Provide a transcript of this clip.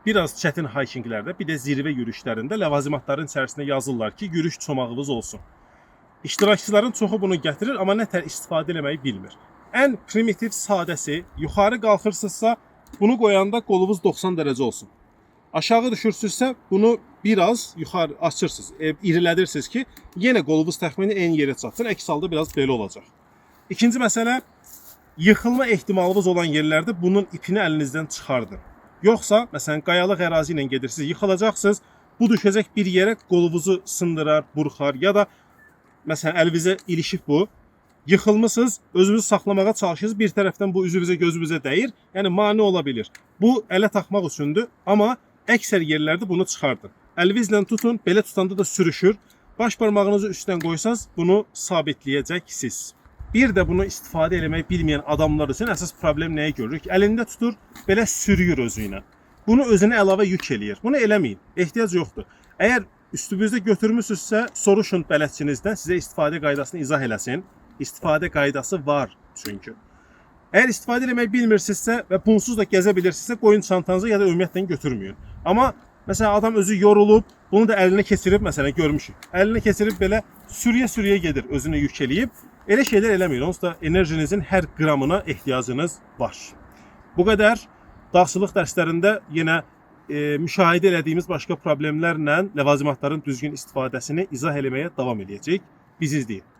biraz çətin hikinqlərdə, bir də zirvə yürüşlərində ləvazimatların içərisində yazırlar ki, yürüş çomağınız olsun. İştirakçıların çoxu bunu gətirir, amma nətər istifadə etməyi bilmir. Ən primitiv sadəsi, yuxarı qalxırsınızsa, bunu qoyanda qolunuz 90 dərəcə olsun. Aşağı düşürsünüzsə, bunu biraz yuxarı açırsınız, irilədirsiniz ki, yenə qolunuz təxmini eyni yerə çatsın, əks halda biraz belə olacaq. İkinci məsələ, yıxılma ehtimalınız olan yerlərdə bunun ipini əlinizdən çıxardın. Yoxsa, məsələn, qayalıq ərazi ilə gedirsiniz, yıxılacaqsınız, bu düşəcək bir yerə qolunuzu sındırar, burxar ya da məsələn, əlinizə ilişib bu, yıxılmışsınız, özünüzü saxlamağa çalışırsınız, bir tərəfdən bu üzünüzə, gözünüzə dəyir, yəni mane ola bilir. Bu, ələ taxmaq üçündür, amma əksər yerlərdə bunu çıxardın. Əlinizlə tutun, belə tutanda da sürüşür. Baş barmağınızı üstdən qoysanız, bunu sabitləyəcəksiniz. Bir də bunu istifadə etmək bilməyən adamlar üçün əsas problem nəyə görürük? Əlində tutur, belə sürüyür özü ilə. Bunu özünə əlavə yük eləyir. Bunu eləməyin, ehtiyac yoxdur. Əgər üstünüzdə götürmüsünüzsə, soruşun bələdçinizdən, sizə istifadə qaydasını izah eləsin. İstifadə qaydası var çünki. Əgər istifadə etmək bilmirsinizsə və bunsuz da gəzə bilirsinizsə, qoyun çantanıza ya da ümumiyyətlə götürməyin. Amma məsələn adam özü yorulub, bunu da əlinə keçirib, məsələn görmüşük. Əlinə keçirib belə sürüyə-sürüyə gedir, özünə yük eləyib. Elə şeylər eləməyin. Onsuz da enerjinizin hər qramına ehtiyacınız var. Bu qədər. Dağçılıq dərslərində yenə müşahidə etdiyimiz başqa problemlərlə ləvazimatların düzgün istifadəsini izah eləməyə davam edəcəyik. Bizi izləyin.